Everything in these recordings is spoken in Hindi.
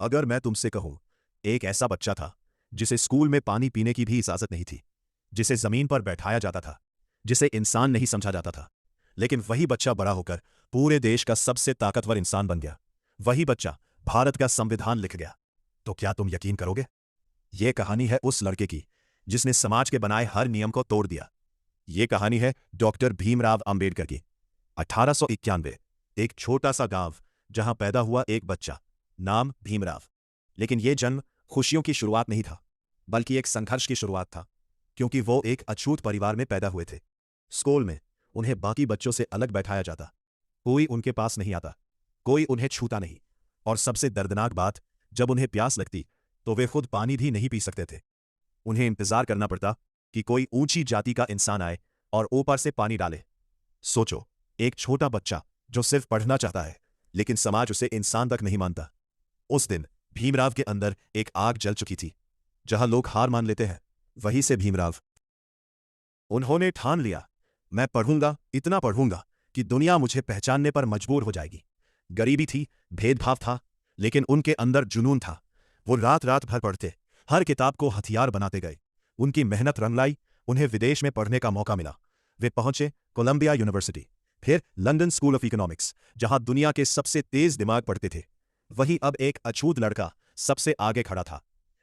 अगर मैं तुमसे कहूं, एक ऐसा बच्चा था जिसे स्कूल में पानी पीने की भी इजाजत नहीं थी, जिसे जमीन पर बैठाया जाता था, जिसे इंसान नहीं समझा जाता था, लेकिन वही बच्चा बड़ा होकर पूरे देश का सबसे ताकतवर इंसान बन गया। वही बच्चा भारत का संविधान लिख गया। तो क्या तुम यकीन करोगे? यह कहानी है उस लड़के की जिसने समाज के बनाए हर नियम को तोड़ दिया। यह कहानी है डॉक्टर भीमराव अंबेडकर की। 1891, एक छोटा सा गांव जहां पैदा हुआ एक बच्चा, नाम भीमराव। लेकिन यह जन्म खुशियों की शुरुआत नहीं था, बल्कि एक संघर्ष की शुरुआत था, क्योंकि वो एक अछूत परिवार में पैदा हुए थे। स्कूल में उन्हें बाकी बच्चों से अलग बैठाया जाता। कोई उनके पास नहीं आता, कोई उन्हें छूता नहीं, और सबसे दर्दनाक बात, जब उन्हें प्यास लगती तो वे खुद पानी भी नहीं पी सकते थे। उन्हें इंतजार करना पड़ता कि कोई ऊंची जाति का इंसान आए और ऊपर से पानी डाले। सोचो, एक छोटा बच्चा जो सिर्फ पढ़ना चाहता है, लेकिन समाज उसे इंसान तक नहीं मानता। उस दिन भीमराव के अंदर एक आग जल चुकी थी। जहां लोग हार मान लेते हैं, वहीं से भीमराव। उन्होंने ठान लिया, मैं पढ़ूंगा, इतना पढ़ूंगा कि दुनिया मुझे पहचानने पर मजबूर हो जाएगी। गरीबी थी, भेदभाव था, लेकिन उनके अंदर जुनून था। वो रात रात भर पढ़ते, हर किताब को हथियार बनाते गए। उनकी मेहनत रंग लाई, उन्हें विदेश में पढ़ने का मौका मिला। वे पहुंचे कोलंबिया यूनिवर्सिटी, फिर लंदन स्कूल ऑफ इकोनॉमिक्स, जहां दुनिया के सबसे तेज दिमाग पढ़ते थे। वहीं अब एक अछूत लड़का सबसे आगे खड़ा था।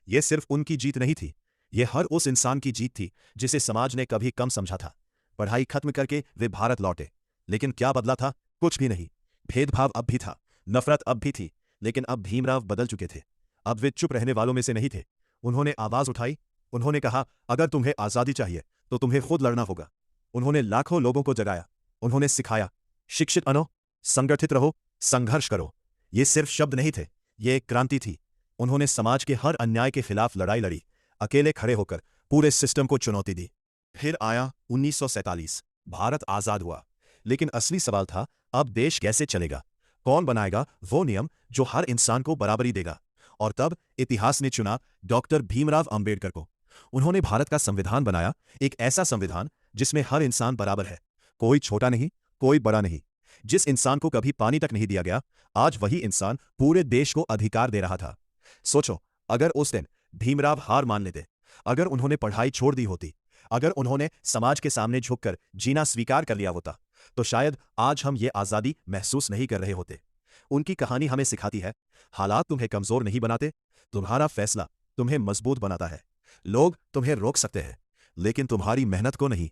यह सिर्फ उनकी जीत नहीं थी, यह हर उस इंसान की जीत थी जिसे समाज ने कभी कम समझा था। पढ़ाई खत्म करके वे भारत लौटे, लेकिन क्या बदला था? कुछ भी नहीं। भेदभाव अब भी था, नफरत अब भी थी, लेकिन अब भीमराव बदल चुके थे। अब वे चुप रहने वालों में से नहीं थे। उन्होंने आवाज उठाई। उन्होंने कहा, अगर तुम्हें आजादी चाहिए तो तुम्हें खुद लड़ना होगा। उन्होंने लाखों लोगों को जगाया। उन्होंने सिखाया, शिक्षित बनो, संगठित रहो, संघर्ष करो। ये सिर्फ शब्द नहीं थे, ये एक क्रांति थी। उन्होंने समाज के हर अन्याय के खिलाफ लड़ाई लड़ी, अकेले खड़े होकर पूरे सिस्टम को चुनौती दी। फिर आया 1947, भारत आजाद हुआ। लेकिन असली सवाल था, अब देश कैसे चलेगा? कौन बनाएगा वो नियम जो हर इंसान को बराबरी देगा? और तब इतिहास ने चुना डॉक्टर भीमराव अंबेडकर को। उन्होंने भारत का संविधान बनाया, एक ऐसा संविधान जिसमें हर इंसान बराबर है, कोई छोटा नहीं, कोई बड़ा नहीं। जिस इंसान को कभी पानी तक नहीं दिया गया, आज वही इंसान पूरे देश को अधिकार दे रहा था। सोचो, अगर उस दिन भीमराव हार मान लेते, अगर उन्होंने पढ़ाई छोड़ दी होती, अगर उन्होंने समाज के सामने झुककर जीना स्वीकार कर लिया होता, तो शायद आज हम ये आजादी महसूस नहीं कर रहे होते। उनकी कहानी हमें सिखाती है, हालात तुम्हें कमजोर नहीं बनाते, तुम्हारा फैसला तुम्हें मजबूत बनाता है। लोग तुम्हें रोक सकते हैं, लेकिन तुम्हारी मेहनत को नहीं।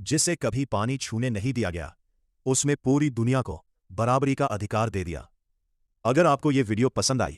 जिसे कभी पानी छूने नहीं दिया गया, उसमें पूरी दुनिया को बराबरी का अधिकार दे दिया। अगर आपको यह वीडियो पसंद आई